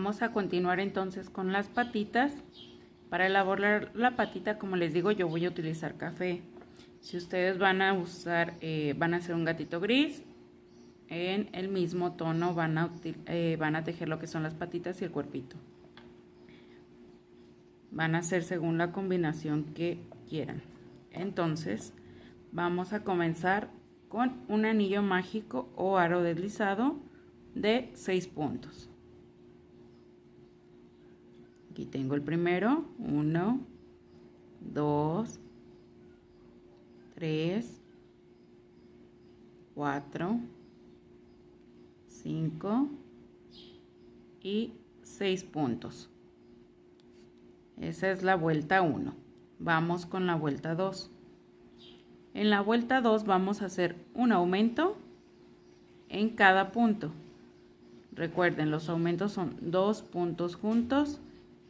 Vamos a continuar entonces con las patitas. Para elaborar la patita, como les digo, yo voy a utilizar café. Si ustedes van a usar, van a hacer un gatito gris, en el mismo tono van a tejer lo que son las patitas y el cuerpito. Van a hacer según la combinación que quieran. Entonces, vamos a comenzar con un anillo mágico o aro deslizado de 6 puntos. Aquí tengo el primero, 1, 2, 3, 4, 5 y 6 puntos. Esa es la vuelta 1. Vamos con la vuelta 2. En la vuelta 2 vamos a hacer un aumento en cada punto. Recuerden, los aumentos son 2 puntos juntos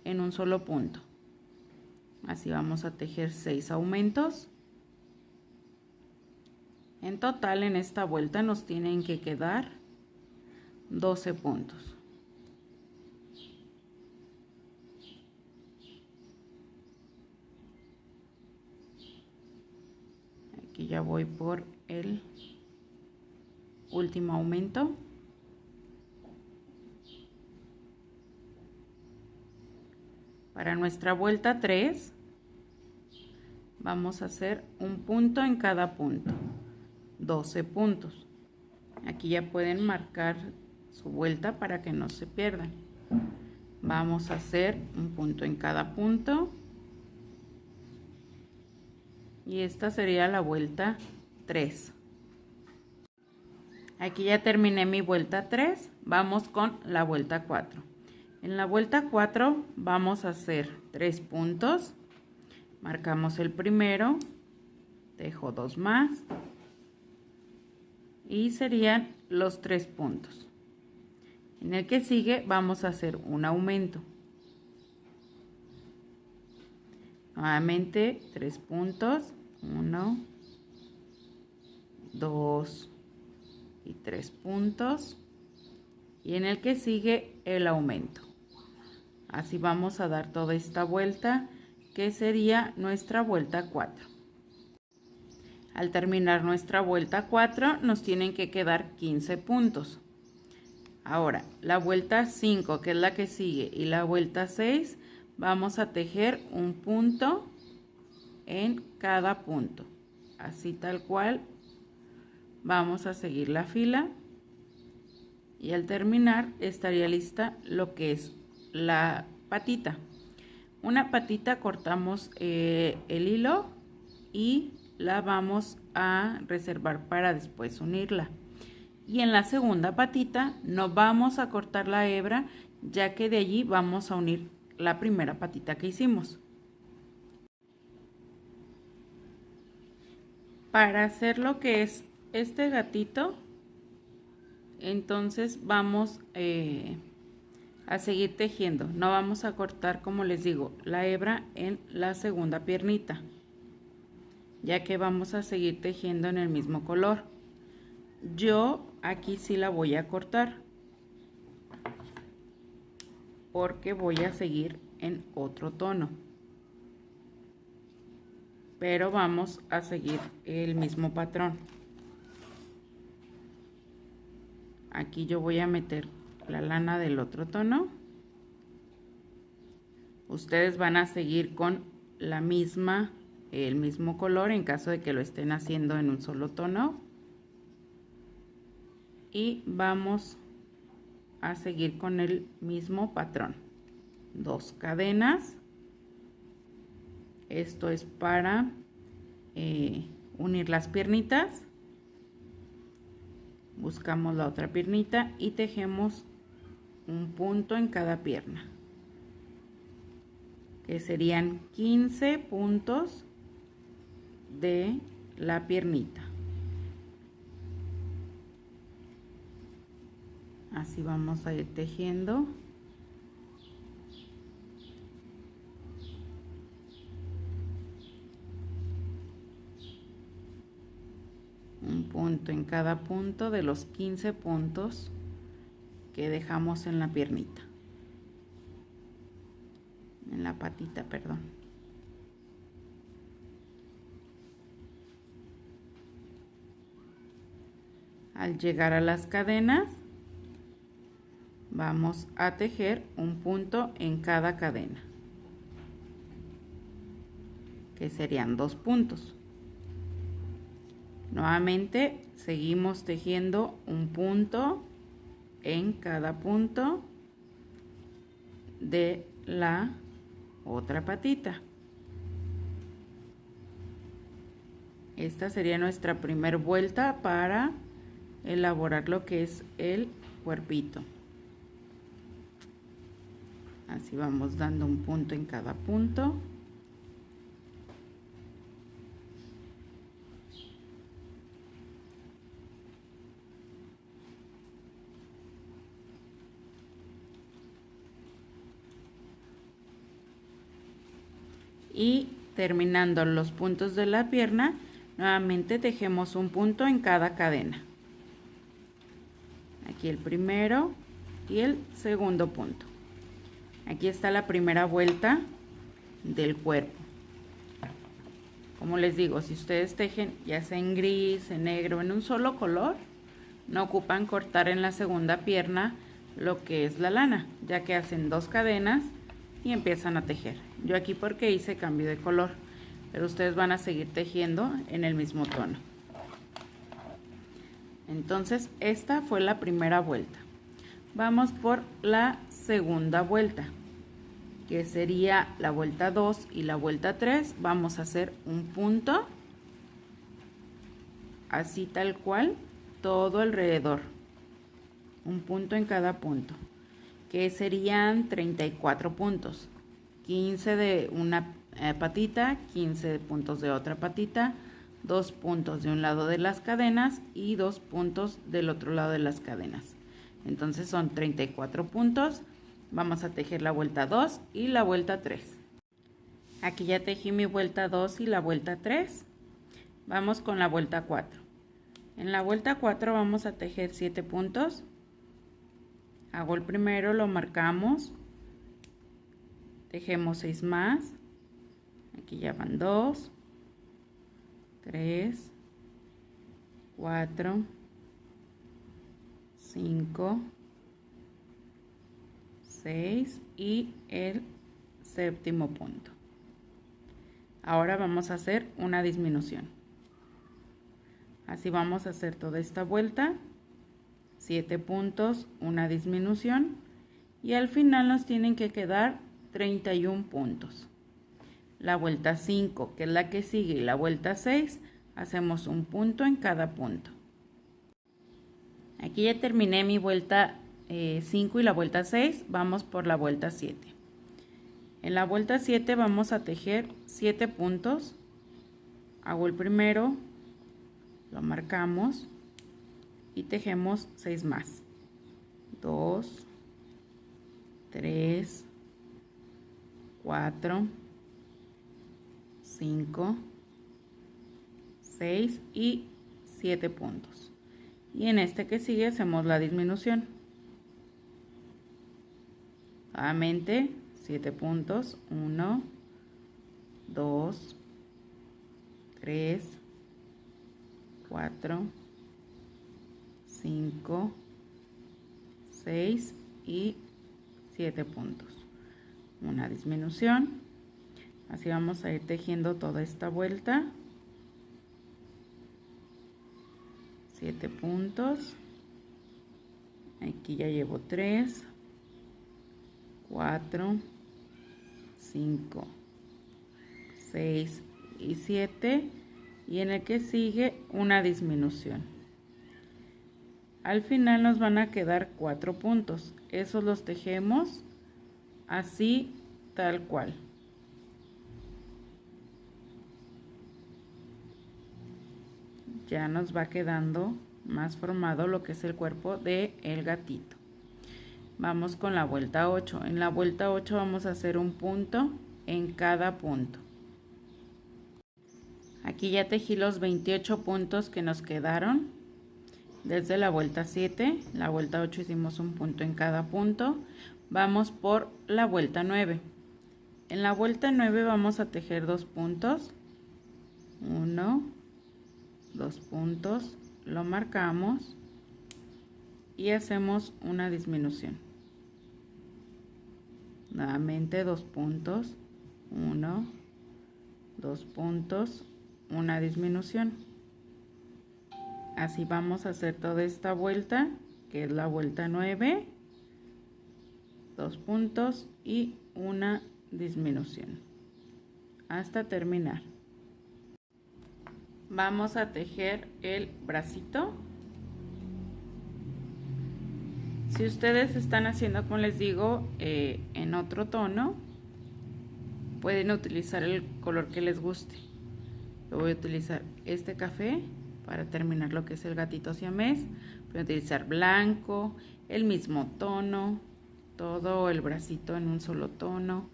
en un solo punto. Así vamos a tejer 6 aumentos. En total, en esta vuelta nos tienen que quedar 12 puntos. Aquí ya voy por el último aumento. Para nuestra vuelta 3 vamos a hacer un punto en cada punto, 12 puntos. Aquí ya pueden marcar su vuelta para que no se pierdan. Vamos a hacer un punto en cada punto y esta sería la vuelta 3. Aquí ya terminé mi vuelta 3, vamos con la vuelta 4. En la vuelta 4 vamos a hacer 3 puntos, marcamos el primero, tejo 2 más y serían los 3 puntos. En el que sigue vamos a hacer un aumento. Nuevamente 3 puntos, 1, 2 y 3 puntos. Y en el que sigue el aumento. Así vamos a dar toda esta vuelta, que sería nuestra vuelta 4. Al terminar nuestra vuelta 4 nos tienen que quedar 15 puntos. Ahora, la vuelta 5, que es la que sigue, y la vuelta 6, vamos a tejer un punto en cada punto. Así tal cual vamos a seguir la fila. Y al terminar estaría lista lo que es la patita. Una patita cortamos el hilo y la vamos a reservar para después unirla. Y en la segunda patita no vamos a cortar la hebra, ya que de allí vamos a unir la primera patita que hicimos. Para hacer lo que es este gatito, entonces vamos a seguir tejiendo. No vamos a cortar, como les digo, la hebra en la segunda piernita, ya que vamos a seguir tejiendo en el mismo color. Yo aquí sí la voy a cortar porque voy a seguir en otro tono, pero vamos a seguir el mismo patrón. Aquí yo voy a meter la lana del otro tono. Ustedes van a seguir con el mismo color en caso de que lo estén haciendo en un solo tono. Y vamos a seguir con el mismo patrón. 2 cadenas. Esto es para unir las piernitas. Buscamos la otra piernita y tejemos un punto en cada pierna, que serían 15 puntos de la piernita. Así vamos a ir tejiendo. Un punto en cada punto de los 15 puntos que dejamos en la piernita. la patita, perdón. Al llegar a las cadenas, vamos a tejer un punto en cada cadena, que serían 2 puntos. Nuevamente seguimos tejiendo un punto en cada punto de la otra patita. Esta sería nuestra primera vuelta para elaborar lo que es el cuerpito. Así vamos dando un punto en cada punto. Y terminando los puntos de la pierna, nuevamente tejemos un punto en cada cadena. Aquí el primero y el segundo punto. Aquí está la primera vuelta del cuerpo. Como les digo, si ustedes tejen ya sea en gris, en negro, en un solo color, no ocupan cortar en la segunda pierna lo que es la lana, ya que hacen 2 cadenas y empiezan a tejer. Yo aquí porque hice cambio de color, pero ustedes van a seguir tejiendo en el mismo tono. Entonces esta fue la primera vuelta. Vamos por la segunda vuelta, que sería la vuelta 2 y la vuelta 3. Vamos a hacer un punto, así tal cual, todo alrededor. Un punto en cada punto, que serían 34 puntos. 15 de una patita, 15 puntos de otra patita, 2 puntos de un lado de las cadenas y 2 puntos del otro lado de las cadenas. Entonces son 34 puntos. Vamos a tejer la vuelta 2 y la vuelta 3. Aquí ya tejí mi vuelta 2 y la vuelta 3. Vamos con la vuelta 4. En la vuelta 4 vamos a tejer 7 puntos. Hago el primero, lo marcamos, tejemos 6 más. Aquí ya van 2, 3, 4, 5, 6 y el séptimo punto. Ahora vamos a hacer una disminución. Así vamos a hacer toda esta vuelta, 7 puntos, una disminución, y al final nos tienen que quedar 31 puntos. La vuelta 5, que es la que sigue, y la vuelta 6, hacemos un punto en cada punto. Aquí ya terminé mi vuelta 5 y la vuelta 6, vamos por la vuelta 7. En la vuelta 7 vamos a tejer 7 puntos. Hago el primero, lo marcamos y tejemos 6 más. 2, 3, 4, 5, 6 y 7 puntos. Y en este que sigue hacemos la disminución. Nuevamente 7 puntos, 1, 2, 3, 4, 5, 6 y 7 puntos. Una disminución. Así vamos a ir tejiendo toda esta vuelta. 7 puntos. Aquí ya llevo 3, 4, 5, 6 y 7, y en el que sigue una disminución. Al final nos van a quedar 4 puntos. Esos los tejemos así tal cual. Ya nos va quedando más formado lo que es el cuerpo del gatito. Vamos con la vuelta 8. En la vuelta 8 vamos a hacer un punto en cada punto. Aquí ya tejí los 28 puntos que nos quedaron desde la vuelta 7. La vuelta 8 hicimos un punto en cada punto. Vamos por la vuelta 9. En la vuelta 9 vamos a tejer 2 puntos, 1, 2 puntos, lo marcamos y hacemos una disminución. Nuevamente 2 puntos, 1, 2 puntos, una disminución. Así vamos a hacer toda esta vuelta, que es la vuelta 9, 2 puntos y una disminución hasta terminar. Vamos a tejer el bracito. Si ustedes están haciendo, como les digo, en otro tono, pueden utilizar el color que les guste. Yo voy a utilizar este café para terminar lo que es el gatito siamés. Voy a utilizar blanco, el mismo tono, todo el bracito en un solo tono.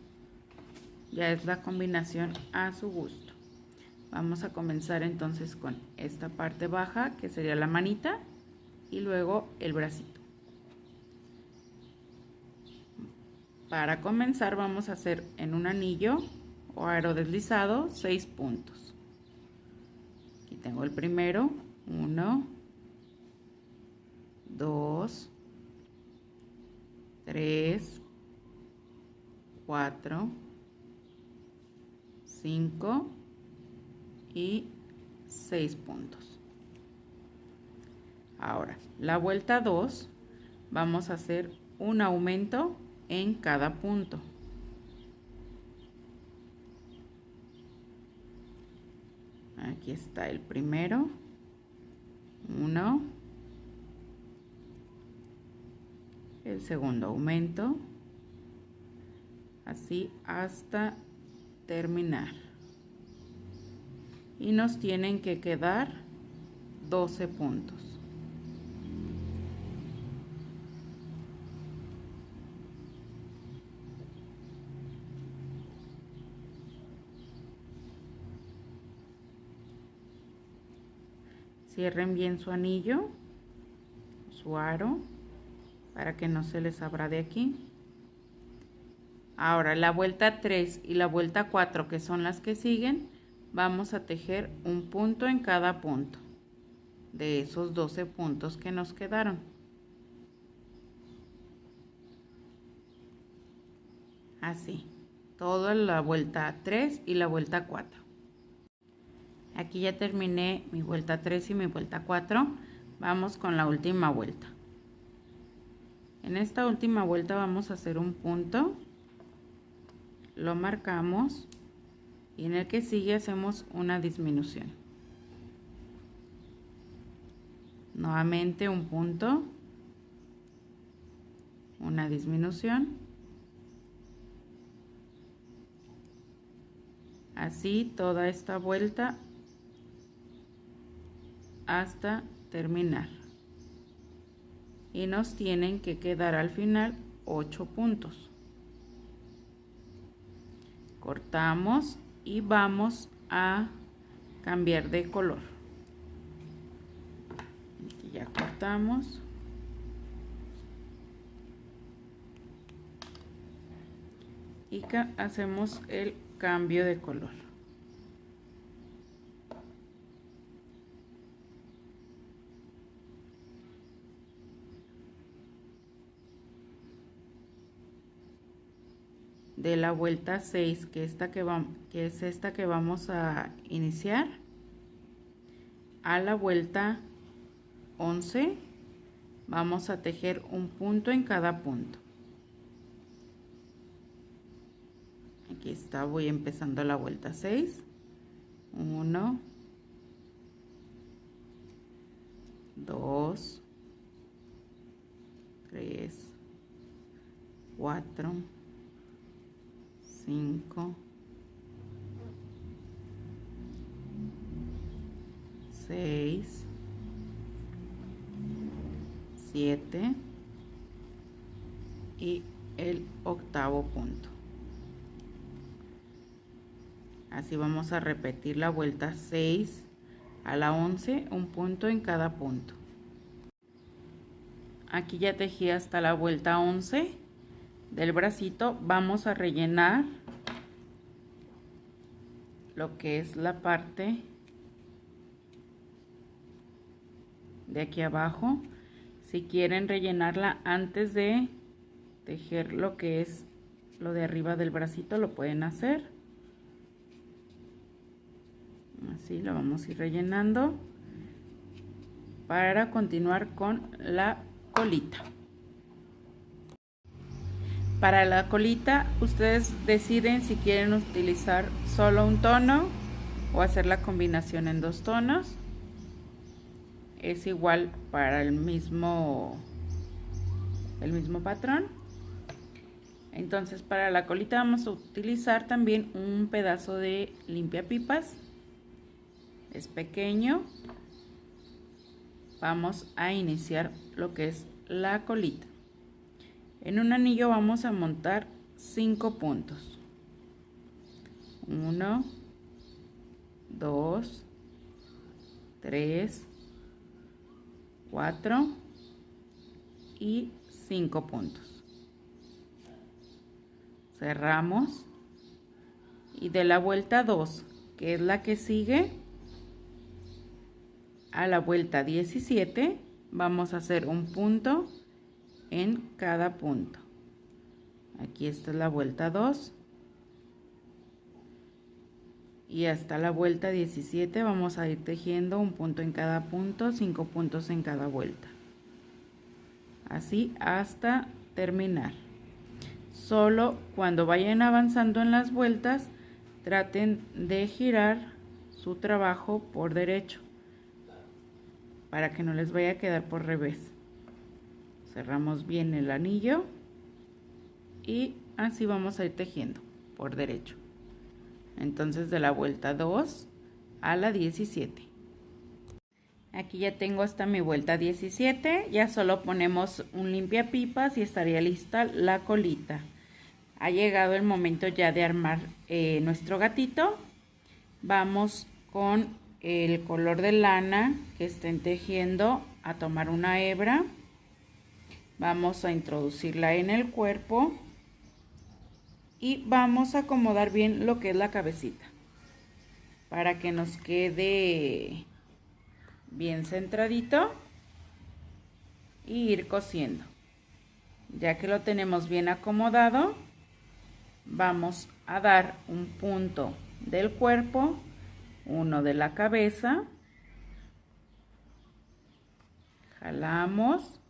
Ya es la combinación a su gusto. Vamos a comenzar entonces con esta parte baja, que sería la manita, y luego el bracito. Para comenzar vamos a hacer en un anillo o aro deslizado 6 puntos. Aquí tengo el primero, 1, 2, 3, 4, 5 y 6 puntos. Ahora, la vuelta 2 vamos a hacer un aumento en cada punto. Aquí está el primero, 1, el segundo aumento, así hasta terminar. Y nos tienen que quedar 12 puntos. Cierren bien su anillo, su aro, para que no se les abra de aquí. Ahora la vuelta 3 y la vuelta 4, que son las que siguen, vamos a tejer un punto en cada punto de esos 12 puntos que nos quedaron. Así, toda la vuelta 3 y la vuelta 4. Aquí ya terminé mi vuelta 3 y mi vuelta 4. Vamos con la última vuelta. En esta última vuelta vamos a hacer un punto, lo marcamos y en el que sigue hacemos una disminución. Nuevamente un punto, una disminución. Así toda esta vuelta hasta terminar. Y nos tienen que quedar al final 8 puntos. Cortamos y vamos a cambiar de color. Aquí ya cortamos. Y hacemos el cambio de color. De la vuelta 6, que es esta que vamos a iniciar, a la vuelta 11 vamos a tejer un punto en cada punto. Aquí está, voy empezando la vuelta 6, 1, 2, 3, 4, 5, 6, 7 y el octavo punto. Así vamos a repetir la vuelta 6 a la 11, un punto en cada punto. Aquí ya tejí hasta la vuelta 11 del bracito. Vamos a rellenar lo que es la parte de aquí abajo. Si quieren rellenarla antes de tejer lo que es lo de arriba del bracito, lo pueden hacer. Así lo vamos a ir rellenando para continuar con la colita. Para la colita ustedes deciden si quieren utilizar solo un tono o hacer la combinación en 2 tonos. Es igual para el mismo patrón. Entonces para la colita vamos a utilizar también un pedazo de limpiapipas. Es pequeño. Vamos a iniciar lo que es la colita. En un anillo vamos a montar 5 puntos. 1, 2, 3, 4 y 5 puntos. Cerramos y de la vuelta 2, que es la que sigue, a la vuelta 17 vamos a hacer un punto en cada punto. Aquí está la vuelta 2 y hasta la vuelta 17 vamos a ir tejiendo un punto en cada punto, 5 puntos en cada vuelta, así hasta terminar. Solo cuando vayan avanzando en las vueltas traten de girar su trabajo por derecho para que no les vaya a quedar por revés. Cerramos bien el anillo y así vamos a ir tejiendo por derecho. Entonces de la vuelta 2 a la 17. Aquí ya tengo hasta mi vuelta 17. Ya solo ponemos un limpiapipas y estaría lista la colita. Ha llegado el momento ya de armar nuestro gatito. Vamos con el color de lana que estén tejiendo a tomar una hebra. Vamos a introducirla en el cuerpo y vamos a acomodar bien lo que es la cabecita para que nos quede bien centradito y ir cosiendo. Ya que lo tenemos bien acomodado, vamos a dar un punto del cuerpo, uno de la cabeza, jalamos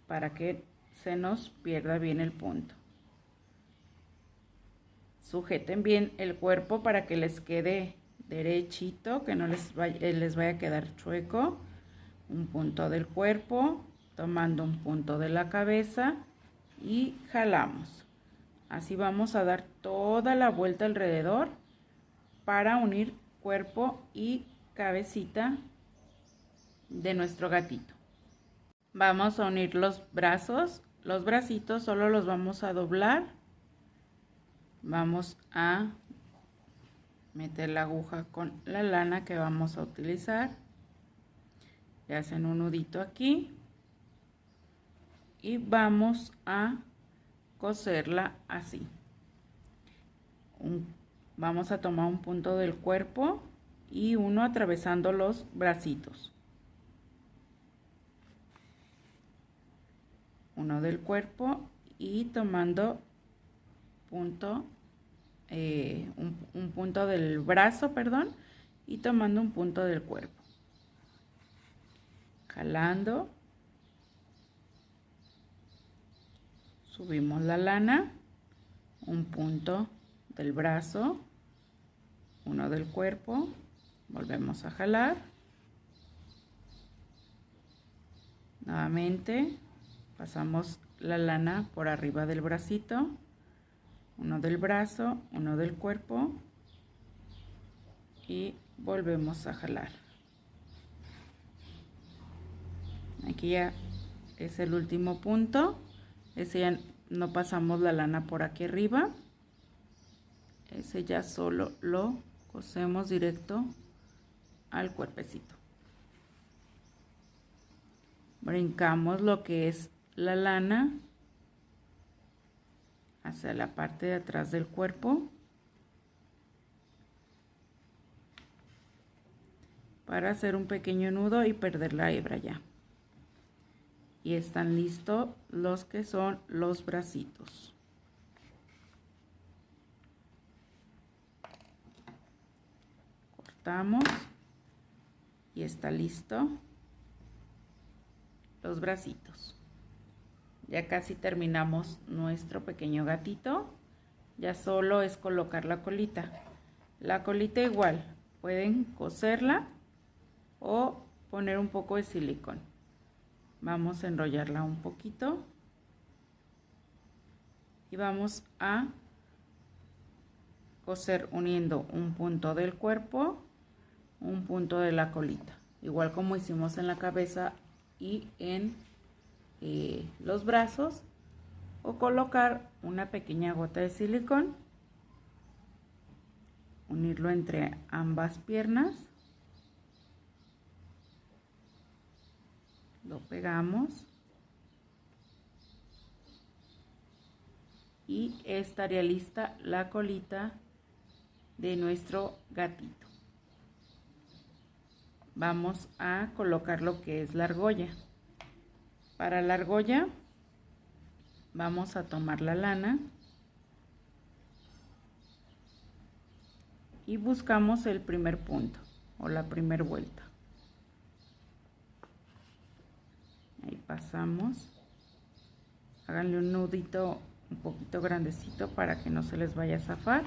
para que se nos pierda bien el punto. Sujeten bien el cuerpo para que les quede derechito, que no les vaya a quedar chueco. Un punto del cuerpo, tomando un punto de la cabeza y jalamos. Así vamos a dar toda la vuelta alrededor para unir cuerpo y cabecita de nuestro gatito. Vamos a unir los brazos, los bracitos solo los vamos a doblar. Vamos a meter la aguja con la lana que vamos a utilizar. Le hacen un nudito aquí y vamos a coserla así. Vamos a tomar un punto del cuerpo y uno atravesando los bracitos. Uno del cuerpo y tomando punto, un punto del brazo, perdón, y tomando un punto del cuerpo. Jalando. Subimos la lana, un punto del brazo, uno del cuerpo, volvemos a jalar. Nuevamente pasamos la lana por arriba del bracito, uno del brazo, uno del cuerpo y volvemos a jalar. Aquí ya es el último punto. Ese ya no pasamos la lana por aquí arriba. Ese ya solo lo cosemos directo al cuerpecito. Brincamos lo que es la lana hacia la parte de atrás del cuerpo para hacer un pequeño nudo y perder la hebra ya. Y están listos los que son los bracitos. Cortamos y está listo los bracitos. Ya casi terminamos nuestro pequeño gatito. Ya solo es colocar la colita. La colita igual, pueden coserla o poner un poco de silicón. Vamos a enrollarla un poquito y vamos a coser uniendo un punto del cuerpo, un punto de la colita, igual como hicimos en la cabeza y en los brazos, o colocar una pequeña gota de silicón, unirlo entre ambas piernas, lo pegamos y estaría lista la colita de nuestro gatito. Vamos a colocar lo que es la argolla. Para la argolla vamos a tomar la lana y buscamos el primer punto o la primera vuelta. Ahí pasamos. Háganle un nudito un poquito grandecito para que no se les vaya a zafar.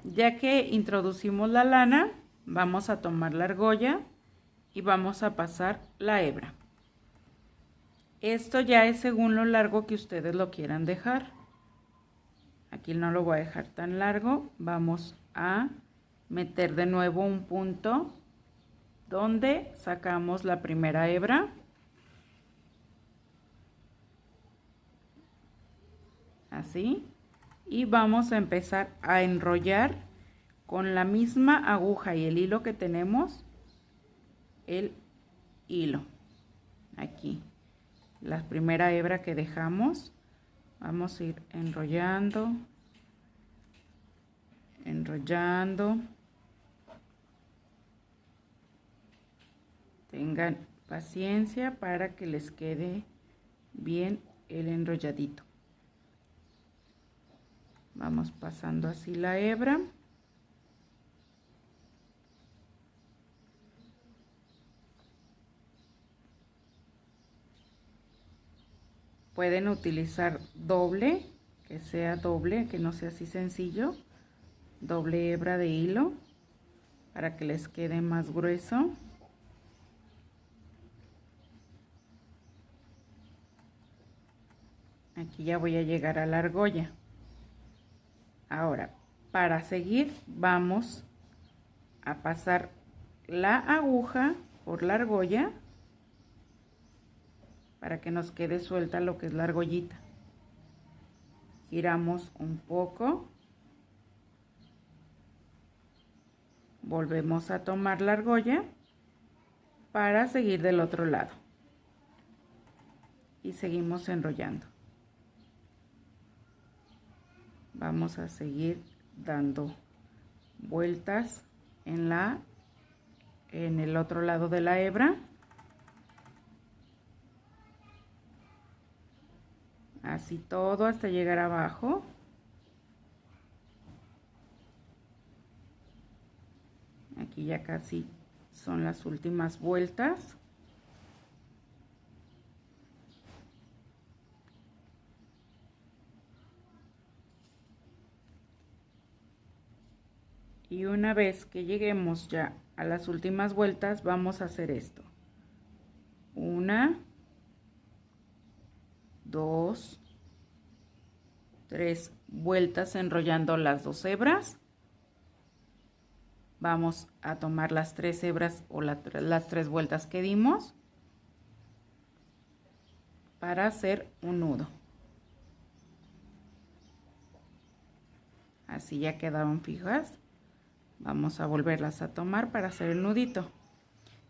Ya que introducimos la lana, vamos a tomar la argolla y vamos a pasar la hebra. Esto ya es según lo largo que ustedes lo quieran dejar. Aquí no lo voy a dejar tan largo. Vamos a meter de nuevo un punto donde sacamos la primera hebra. Así. Y vamos a empezar a enrollar con la misma aguja y el hilo que tenemos, el hilo. Aquí, la primera hebra que dejamos, vamos a ir enrollando, enrollando. Tengan paciencia para que les quede bien el enrolladito. Vamos pasando así la hebra. Pueden utilizar doble, que sea doble, que no sea así sencillo. Doble hebra de hilo para que les quede más grueso. Aquí ya voy a llegar a la argolla. Ahora, para seguir, vamos a pasar la aguja por la argolla para que nos quede suelta lo que es la argollita. Giramos un poco. Volvemos a tomar la argolla para seguir del otro lado. Y seguimos enrollando. Vamos a seguir dando vueltas en el otro lado de la hebra. Así todo hasta llegar abajo. Aquí ya casi son las últimas vueltas. Y una vez que lleguemos ya a las últimas vueltas, vamos a hacer esto. 1, 2, 3 vueltas enrollando las 2 hebras. Vamos a tomar las 3 hebras o las 3 vueltas que dimos para hacer un nudo. Así ya quedaron fijas. Vamos a volverlas a tomar para hacer el nudito.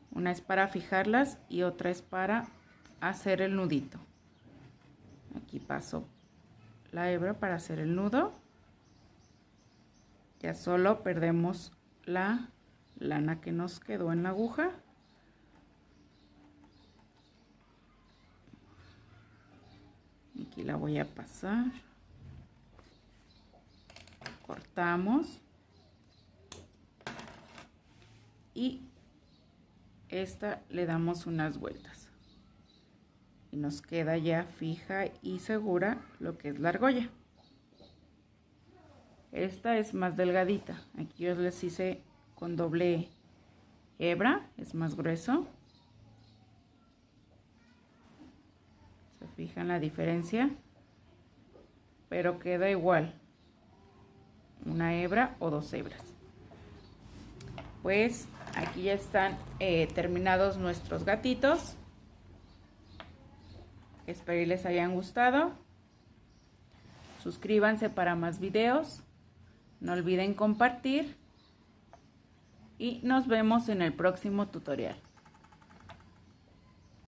Una es para fijarlas y otra es para hacer el nudito. Aquí paso la hebra para hacer el nudo. Ya solo perdemos la lana que nos quedó en la aguja. Aquí la voy a pasar. Cortamos. Y esta le damos unas vueltas. Y nos queda ya fija y segura lo que es la argolla. Esta es más delgadita. Aquí yo les hice con doble hebra, es más grueso. ¿Se fijan la diferencia? Pero queda igual, una hebra o 2 hebras. Pues aquí ya están terminados nuestros gatitos. Espero y les hayan gustado. Suscríbanse para más videos. No olviden compartir. Y nos vemos en el próximo tutorial.